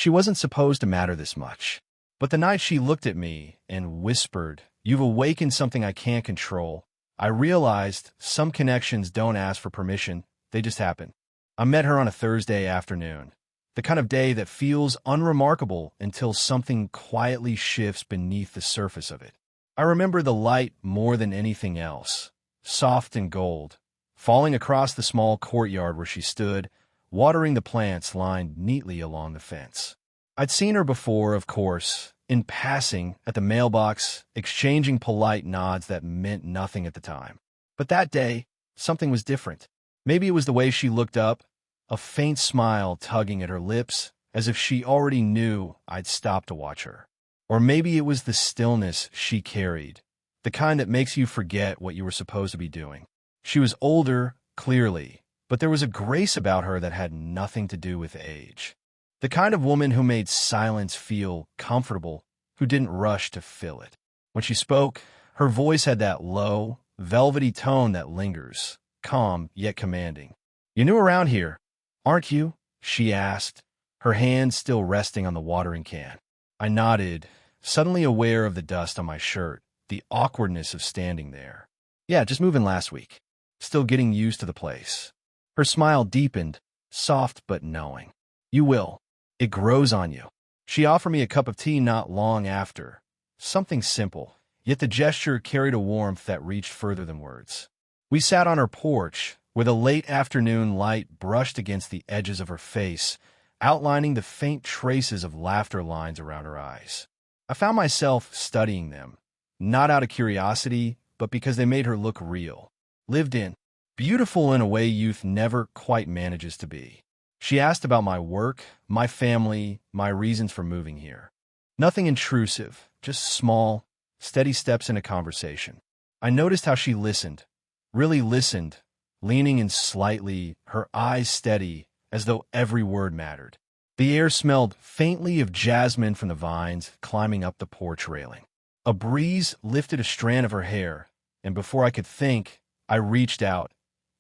She wasn't supposed to matter this much. But the night she looked at me and whispered, "You've awakened something I can't control," I realized some connections don't ask for permission, they just happen. I met her on a Thursday afternoon, the kind of day that feels unremarkable until something quietly shifts beneath the surface of it. I remember the light more than anything else, soft and gold, falling across the small courtyard where she stood, watering the plants lined neatly along the fence. I'd seen her before, of course, in passing at the mailbox, exchanging polite nods that meant nothing at the time. But that day, something was different. Maybe it was the way she looked up, a faint smile tugging at her lips, as if she already knew I'd stopped to watch her. Or maybe it was the stillness she carried, the kind that makes you forget what you were supposed to be doing. She was older, clearly, but there was a grace about her that had nothing to do with age. The kind of woman who made silence feel comfortable, who didn't rush to fill it. When she spoke, her voice had that low, velvety tone that lingers, calm yet commanding. "You're new around here, aren't you?" she asked, her hand still resting on the watering can. I nodded, suddenly aware of the dust on my shirt, the awkwardness of standing there. "Yeah, just moving last week. Still getting used to the place." Her smile deepened, soft but knowing. "You will. It grows on you." She offered me a cup of tea not long after. Something simple, yet the gesture carried a warmth that reached further than words. We sat on her porch, where the late afternoon light brushed against the edges of her face, outlining the faint traces of laughter lines around her eyes. I found myself studying them, not out of curiosity, but because they made her look real, lived in, beautiful in a way youth never quite manages to be. She asked about my work, my family, my reasons for moving here. Nothing intrusive, just small, steady steps in a conversation. I noticed how she listened, really listened, leaning in slightly, her eyes steady, as though every word mattered. The air smelled faintly of jasmine from the vines climbing up the porch railing. A breeze lifted a strand of her hair, and before I could think, I reached out,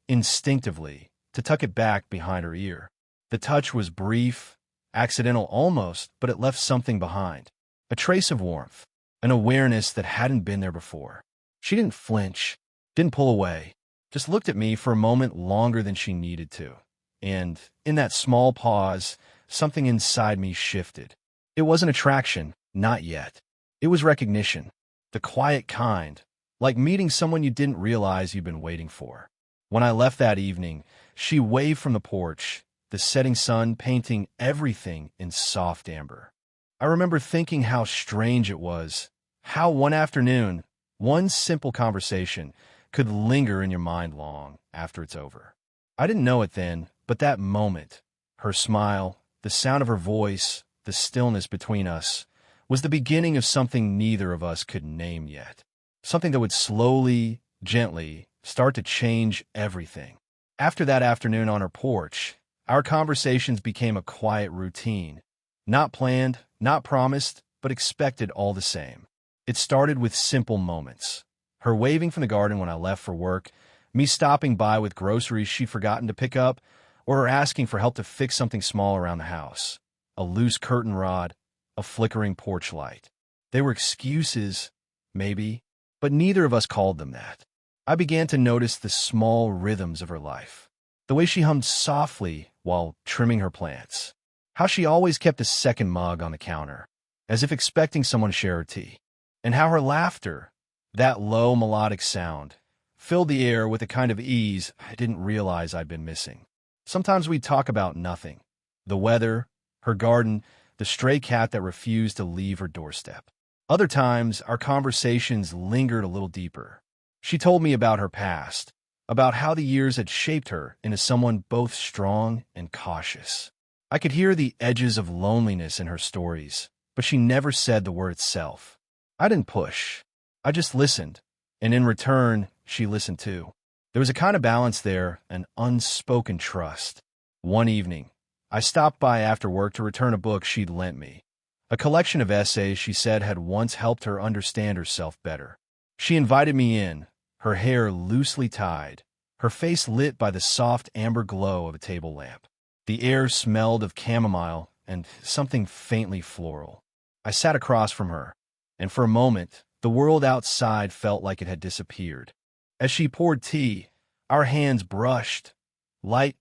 instinctively, to tuck it back behind her ear. The touch was brief, accidental almost, but it left something behind. A trace of warmth, an awareness that hadn't been there before. She didn't flinch, didn't pull away, just looked at me for a moment longer than she needed to. And in that small pause, something inside me shifted. It wasn't attraction, not yet. It was recognition, the quiet kind, like meeting someone you didn't realize you'd been waiting for. When I left that evening, she waved from the porch, the setting sun painting everything in soft amber. I remember thinking how strange it was, how one afternoon, one simple conversation, could linger in your mind long after it's over. I didn't know it then, but that moment, her smile, the sound of her voice, the stillness between us, was the beginning of something neither of us could name yet. Something that would slowly, gently, start to change everything. After that afternoon on her porch, our conversations became a quiet routine. Not planned, not promised, but expected all the same. It started with simple moments. Her waving from the garden when I left for work, me stopping by with groceries she'd forgotten to pick up, or her asking for help to fix something small around the house. A loose curtain rod, a flickering porch light. They were excuses, maybe, but neither of us called them that. I began to notice the small rhythms of her life. The way she hummed softly while trimming her plants. How she always kept a second mug on the counter, as if expecting someone to share her tea. And how her laughter, that low melodic sound, filled the air with a kind of ease I didn't realize I'd been missing. Sometimes we'd talk about nothing. The weather, her garden, the stray cat that refused to leave her doorstep. Other times, our conversations lingered a little deeper. She told me about her past, about how the years had shaped her into someone both strong and cautious. I could hear the edges of loneliness in her stories, but she never said the word itself. I didn't push. I just listened, and in return, she listened too. There was a kind of balance there, an unspoken trust. One evening, I stopped by after work to return a book she'd lent me, a collection of essays she said had once helped her understand herself better. She invited me in, her hair loosely tied, her face lit by the soft amber glow of a table lamp. The air smelled of chamomile and something faintly floral. I sat across from her, and for a moment, the world outside felt like it had disappeared. As she poured tea, our hands brushed, light,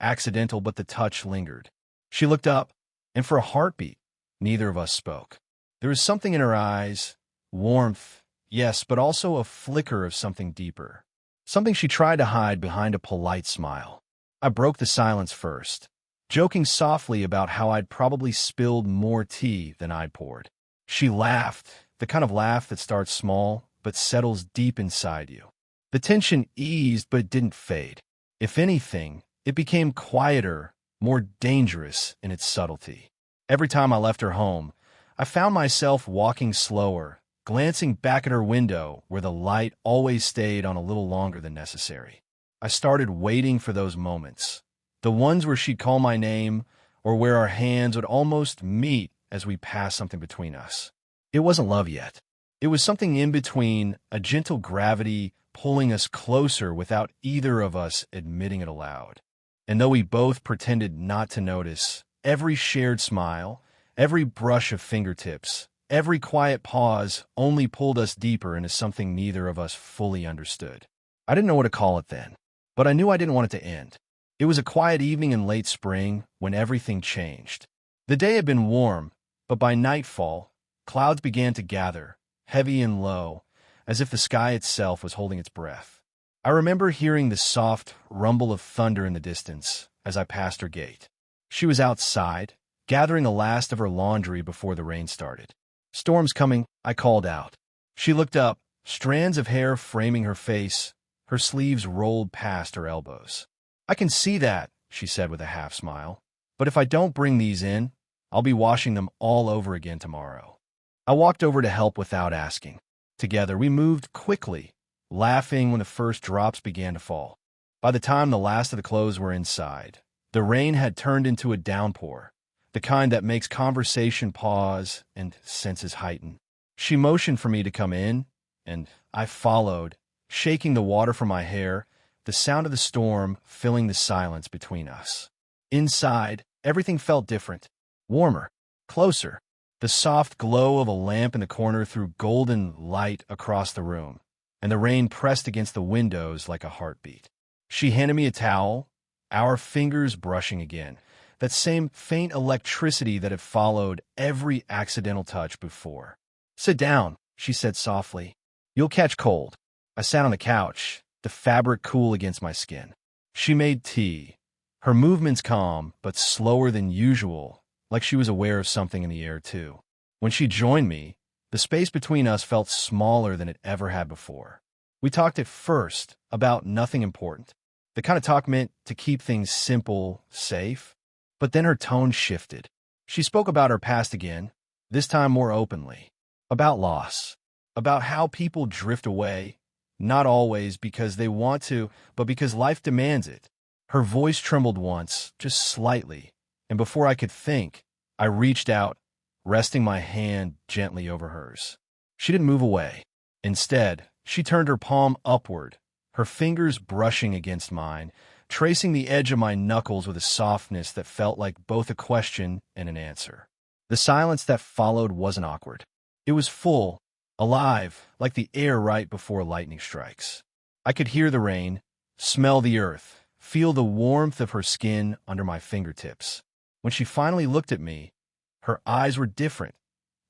accidental, but the touch lingered. She looked up, and for a heartbeat, neither of us spoke. There was something in her eyes, warmth, yes, but also a flicker of something deeper. Something she tried to hide behind a polite smile. I broke the silence first, joking softly about how I'd probably spilled more tea than I'd poured. She laughed, the kind of laugh that starts small but settles deep inside you. The tension eased, but it didn't fade. If anything, it became quieter, more dangerous in its subtlety. Every time I left her home, I found myself walking slower, glancing back at her window where the light always stayed on a little longer than necessary. I started waiting for those moments, the ones where she'd call my name or where our hands would almost meet as we passed something between us. It wasn't love yet. It was something in between, a gentle gravity pulling us closer without either of us admitting it aloud. And though we both pretended not to notice, every shared smile, every brush of fingertips, every quiet pause only pulled us deeper into something neither of us fully understood. I didn't know what to call it then, but I knew I didn't want it to end. It was a quiet evening in late spring when everything changed. The day had been warm, but by nightfall, clouds began to gather, heavy and low, as if the sky itself was holding its breath. I remember hearing the soft rumble of thunder in the distance as I passed her gate. She was outside, gathering the last of her laundry before the rain started. "Storm's coming," I called out. She looked up, strands of hair framing her face, her sleeves rolled past her elbows. "I can see that," she said with a half smile. "But if I don't bring these in, I'll be washing them all over again tomorrow." I walked over to help without asking. Together, we moved quickly, laughing when the first drops began to fall. By the time the last of the clothes were inside, the rain had turned into a downpour, the kind that makes conversation pause and senses heighten. She motioned for me to come in, and I followed, shaking the water from my hair, the sound of the storm filling the silence between us. Inside, everything felt different, warmer, closer. The soft glow of a lamp in the corner threw golden light across the room, and the rain pressed against the windows like a heartbeat. She handed me a towel, our fingers brushing again, that same faint electricity that had followed every accidental touch before. "Sit down," she said softly. "You'll catch cold." I sat on the couch, the fabric cool against my skin. She made tea, her movements calm but slower than usual, like she was aware of something in the air too. When she joined me, the space between us felt smaller than it ever had before. We talked at first about nothing important, the kind of talk meant to keep things simple, safe. But then her tone shifted. She spoke about her past again, this time more openly, about loss, about how people drift away, not always because they want to, but because life demands it. Her voice trembled once, just slightly, and before I could think, I reached out, resting my hand gently over hers. She didn't move away. Instead, she turned her palm upward, her fingers brushing against mine, tracing the edge of my knuckles with a softness that felt like both a question and an answer. The silence that followed wasn't awkward. It was full, alive, like the air right before lightning strikes. I could hear the rain, smell the earth, feel the warmth of her skin under my fingertips. When she finally looked at me, her eyes were different,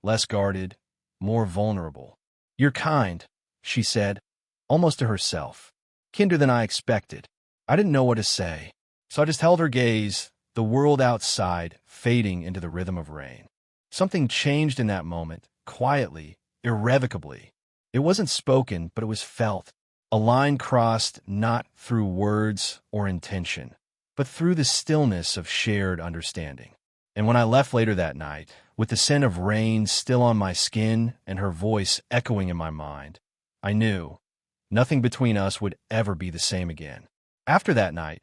less guarded, more vulnerable. "You're kind," she said, almost to herself, kinder than I expected. I didn't know what to say, so I just held her gaze, the world outside fading into the rhythm of rain. Something changed in that moment, quietly, irrevocably. It wasn't spoken, but it was felt. A line crossed not through words or intention, but through the stillness of shared understanding. And when I left later that night, with the scent of rain still on my skin and her voice echoing in my mind, I knew nothing between us would ever be the same again. After that night,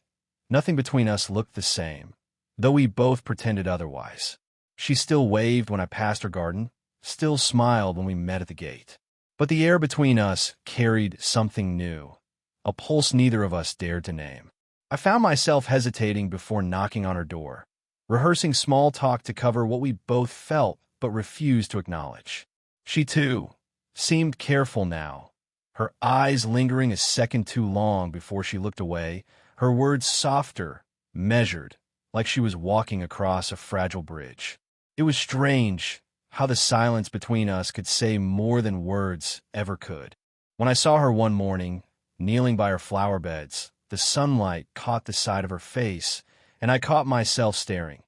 nothing between us looked the same, though we both pretended otherwise. She still waved when I passed her garden, still smiled when we met at the gate. But the air between us carried something new, a pulse neither of us dared to name. I found myself hesitating before knocking on her door. rehearsing small talk to cover what we both felt but refused to acknowledge. She, too, seemed careful now, her eyes lingering a second too long before she looked away, her words softer, measured, like she was walking across a fragile bridge. It was strange how the silence between us could say more than words ever could. When I saw her one morning, kneeling by her flower beds, the sunlight caught the side of her face, and I caught myself staring.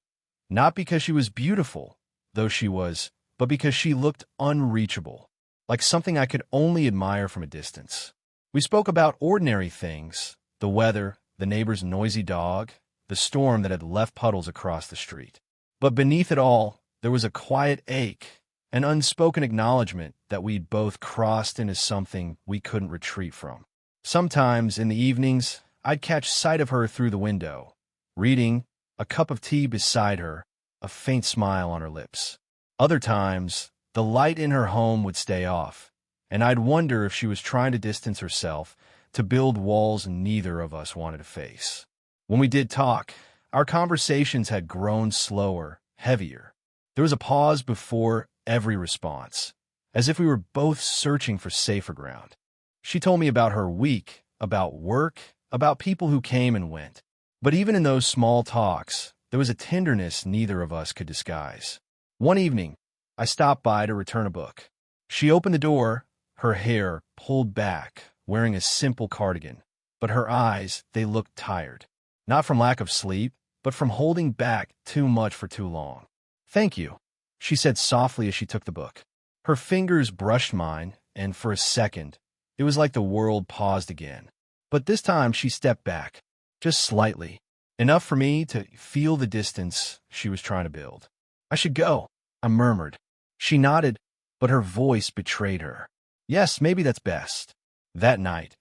Not because she was beautiful, though she was, but because she looked unreachable, like something I could only admire from a distance. We spoke about ordinary things, the weather, the neighbor's noisy dog, the storm that had left puddles across the street. But beneath it all, there was a quiet ache, an unspoken acknowledgement that we'd both crossed into something we couldn't retreat from. Sometimes, in the evenings, I'd catch sight of her through the window, reading, a cup of tea beside her, a faint smile on her lips. Other times, the light in her home would stay off, and I'd wonder if she was trying to distance herself, to build walls neither of us wanted to face. When we did talk, our conversations had grown slower, heavier. There was a pause before every response, as if we were both searching for safer ground. She told me about her week, about work, about people who came and went. But even in those small talks, there was a tenderness neither of us could disguise. One evening, I stopped by to return a book. She opened the door, her hair pulled back, wearing a simple cardigan. But her eyes, they looked tired. Not from lack of sleep, but from holding back too much for too long. "Thank you," she said softly as she took the book. Her fingers brushed mine, and for a second, it was like the world paused again. But this time she stepped back, just slightly, enough for me to feel the distance she was trying to build. "I should go," I murmured. She nodded, but her voice betrayed her. "Yes, maybe that's best." That night,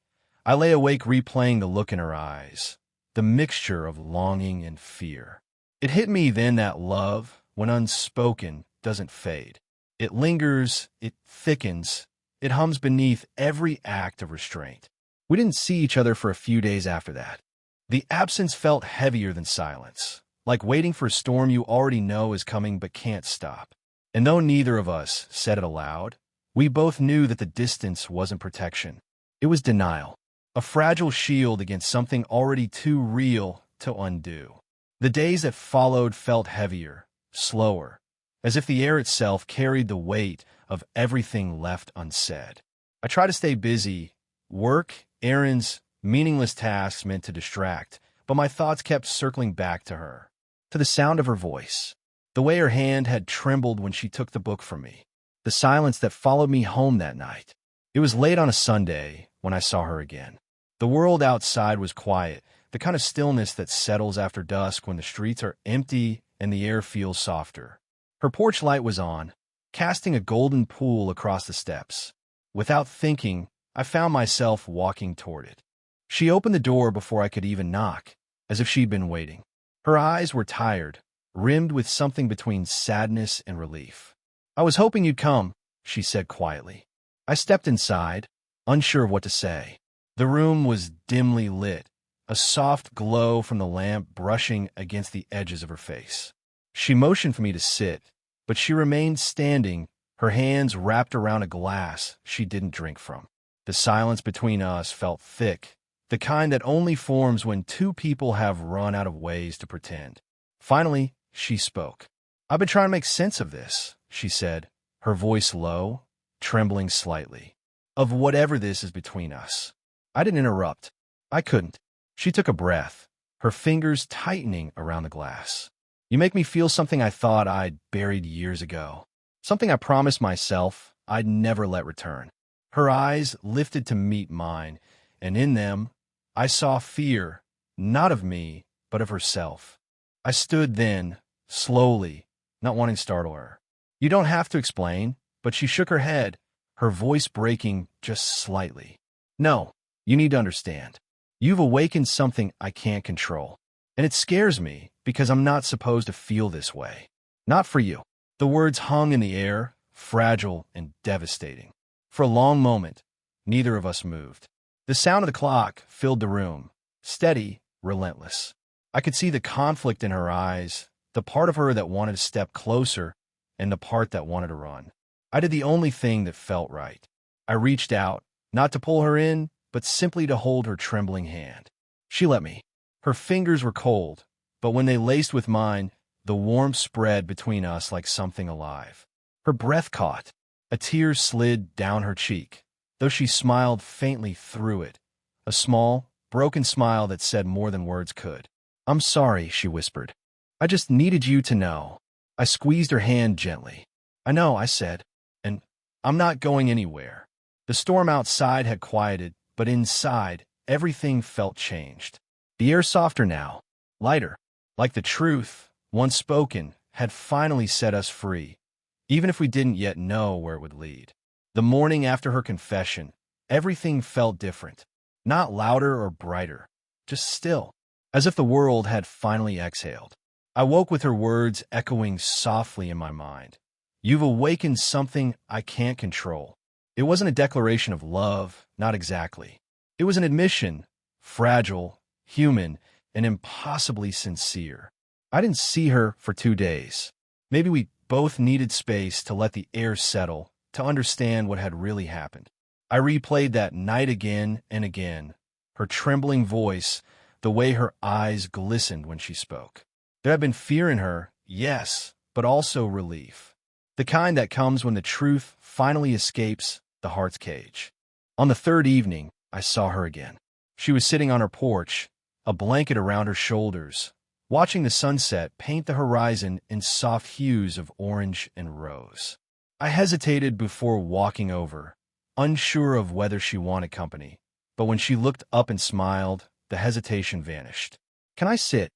I lay awake replaying the look in her eyes, the mixture of longing and fear. It hit me then that love, when unspoken, doesn't fade. It lingers, it thickens, it hums beneath every act of restraint. We didn't see each other for a few days after that. The absence felt heavier than silence, like waiting for a storm you already know is coming but can't stop. And though neither of us said it aloud, we both knew that the distance wasn't protection. It was denial, a fragile shield against something already too real to undo. The days that followed felt heavier, slower, as if the air itself carried the weight of everything left unsaid. I tried to stay busy, work, errands, meaningless tasks meant to distract, but my thoughts kept circling back to her, to the sound of her voice, the way her hand had trembled when she took the book from me, the silence that followed me home that night. It was late on a Sunday when I saw her again. The world outside was quiet, the kind of stillness that settles after dusk when the streets are empty and the air feels softer. Her porch light was on, casting a golden pool across the steps. Without thinking, I found myself walking toward it. She opened the door before I could even knock, as if she'd been waiting. Her eyes were tired, rimmed with something between sadness and relief. "I was hoping you'd come," she said quietly. I stepped inside, unsure of what to say. The room was dimly lit, a soft glow from the lamp brushing against the edges of her face. She motioned for me to sit, but she remained standing, her hands wrapped around a glass she didn't drink from. The silence between us felt thick, the kind that only forms when two people have run out of ways to pretend. Finally, she spoke. "I've been trying to make sense of this," she said, her voice low, trembling slightly. "Of whatever this is between us." I didn't interrupt. I couldn't. She took a breath, her fingers tightening around the glass. "You make me feel something I thought I'd buried years ago. Something I promised myself I'd never let return." Her eyes lifted to meet mine, and in them, I saw fear, not of me, but of herself. I stood then, slowly, not wanting to startle her. "You don't have to explain," but she shook her head, her voice breaking just slightly. "No, you need to understand. You've awakened something I can't control. And it scares me because I'm not supposed to feel this way. Not for you." The words hung in the air, fragile and devastating. For a long moment, neither of us moved. The sound of the clock filled the room, steady, relentless. I could see the conflict in her eyes, the part of her that wanted to step closer and the part that wanted to run. I did the only thing that felt right. I reached out, not to pull her in, but simply to hold her trembling hand. She let me. Her fingers were cold, but when they laced with mine, the warmth spread between us like something alive. Her breath caught. A tear slid down her cheek, though she smiled faintly through it, a small, broken smile that said more than words could. "I'm sorry," she whispered. "I just needed you to know." I squeezed her hand gently. "I know," I said, "and I'm not going anywhere." The storm outside had quieted, but inside, everything felt changed. The air softer now, lighter, like the truth, once spoken, had finally set us free, even if we didn't yet know where it would lead. The morning after her confession, everything felt different, not louder or brighter, just still, as if the world had finally exhaled. I woke with her words echoing softly in my mind. "You've awakened something I can't control." It wasn't a declaration of love, not exactly. It was an admission, fragile, human, and impossibly sincere. I didn't see her for 2 days. Maybe we both needed space to let the air settle, to understand what had really happened. I replayed that night again and again, her trembling voice, the way her eyes glistened when she spoke. There had been fear in her, yes, but also relief. The kind that comes when the truth finally escapes the heart's cage. On the third evening, I saw her again. She was sitting on her porch, a blanket around her shoulders, watching the sunset paint the horizon in soft hues of orange and rose. I hesitated before walking over, unsure of whether she wanted company, but when she looked up and smiled, the hesitation vanished. "Can I sit?"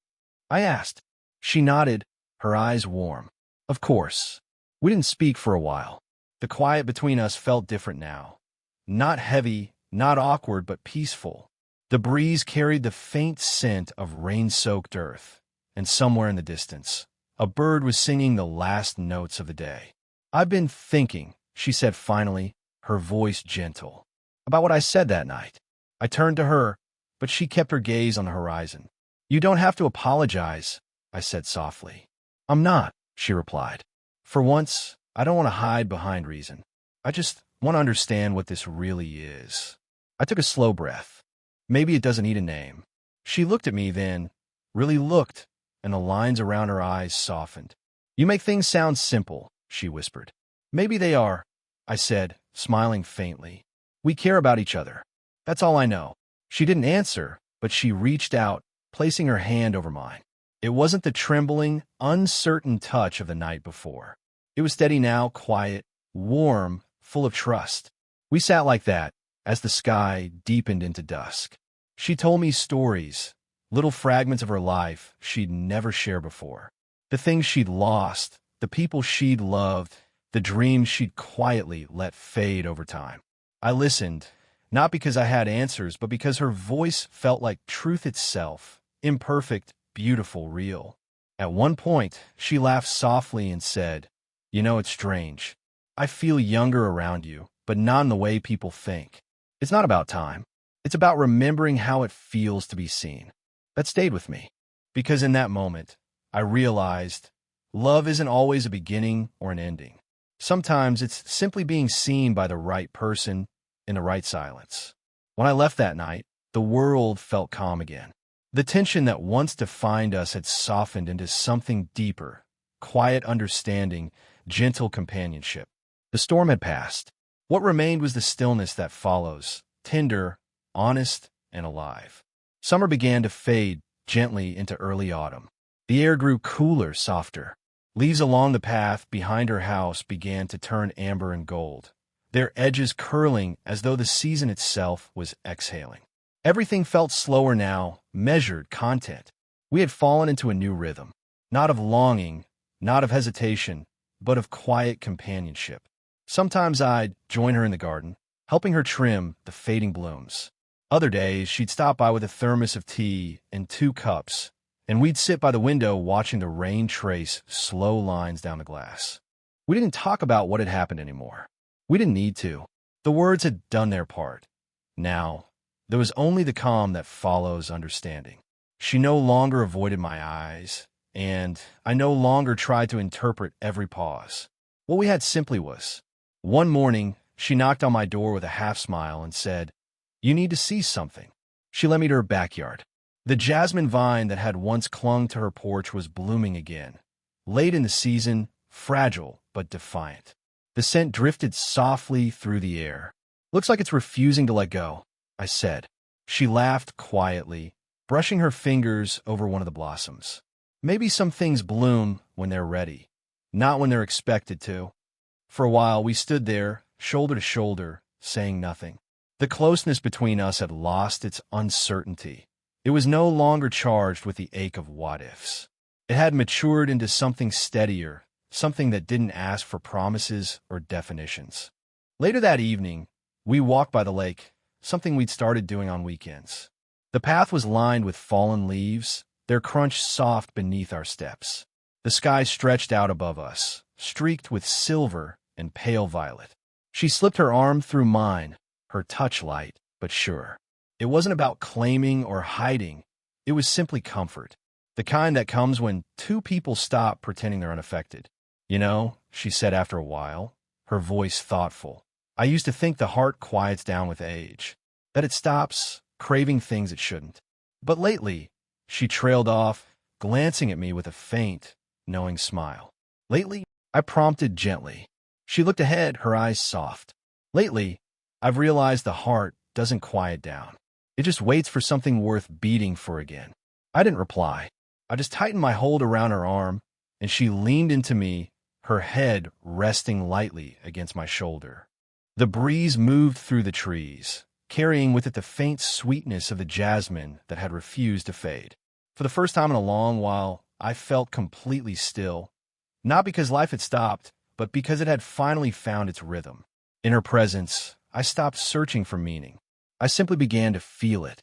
I asked. She nodded, her eyes warm. Of course. We didn't speak for a while. The quiet between us felt different now. Not heavy, not awkward, but peaceful. The breeze carried the faint scent of rain-soaked earth, and somewhere in the distance, a bird was singing the last notes of the day. "I've been thinking," she said finally, her voice gentle, "about what I said that night." I turned to her, but she kept her gaze on the horizon. "You don't have to apologize," I said softly. "I'm not," she replied. "For once, I don't want to hide behind reason. I just want to understand what this really is." I took a slow breath. Maybe it doesn't need a name. She looked at me then, really looked, and the lines around her eyes softened. "You make things sound simple," she whispered. "Maybe they are," I said, smiling faintly. "We care about each other. That's all I know." She didn't answer, but she reached out, placing her hand over mine. It wasn't the trembling, uncertain touch of the night before. It was steady now, quiet, warm, full of trust. We sat like that, as the sky deepened into dusk. She told me stories, little fragments of her life she'd never shared before. The things she'd lost, the people she'd loved, the dreams she'd quietly let fade over time. I listened, not because I had answers, but because her voice felt like truth itself, imperfect, beautiful, real. At one point, she laughed softly and said, "You know, it's strange. I feel younger around you, but not in the way people think. It's not about time. It's about remembering how it feels to be seen." That stayed with me, because in that moment, I realized love isn't always a beginning or an ending. Sometimes it's simply being seen by the right person in the right silence. When I left that night, the world felt calm again. The tension that once defined us had softened into something deeper, quiet understanding, gentle companionship. The storm had passed. What remained was the stillness that follows, tender, honest, and alive. Summer began to fade gently into early autumn. The air grew cooler, softer. Leaves along the path behind her house began to turn amber and gold, their edges curling as though the season itself was exhaling. Everything felt slower now, measured content. We had fallen into a new rhythm, not of longing, not of hesitation, but of quiet companionship. Sometimes I'd join her in the garden, helping her trim the fading blooms. Other days, she'd stop by with a thermos of tea and 2 cups, and we'd sit by the window watching the rain trace slow lines down the glass. We didn't talk about what had happened anymore. We didn't need to. The words had done their part. Now, there was only the calm that follows understanding. She no longer avoided my eyes, and I no longer tried to interpret every pause. What we had simply was. One morning, she knocked on my door with a half-smile and said, "You need to see something." She led me to her backyard. The jasmine vine that had once clung to her porch was blooming again. Late in the season, fragile but defiant. The scent drifted softly through the air. "Looks like it's refusing to let go," I said. She laughed quietly, brushing her fingers over one of the blossoms. "Maybe some things bloom when they're ready, not when they're expected to." For a while, we stood there, shoulder to shoulder, saying nothing. The closeness between us had lost its uncertainty. It was no longer charged with the ache of what-ifs. It had matured into something steadier, something that didn't ask for promises or definitions. Later that evening, we walked by the lake, something we'd started doing on weekends. The path was lined with fallen leaves, their crunch soft beneath our steps. The sky stretched out above us, streaked with silver and pale violet. She slipped her arm through mine, her touch light but sure. It wasn't about claiming or hiding. It was simply comfort, the kind that comes when two people stop pretending they're unaffected. "You know," she said after a while, her voice thoughtful, "I used to think the heart quiets down with age, that it stops craving things it shouldn't. But lately," she trailed off, glancing at me with a faint, knowing smile. "Lately?" I prompted gently. She looked ahead, her eyes soft. "Lately, I've realized the heart doesn't quiet down. It just waits for something worth beating for again." I didn't reply. I just tightened my hold around her arm, and she leaned into me, her head resting lightly against my shoulder. The breeze moved through the trees, carrying with it the faint sweetness of the jasmine that had refused to fade. For the first time in a long while, I felt completely still, not because life had stopped, but because it had finally found its rhythm. In her presence, I stopped searching for meaning. I simply began to feel it,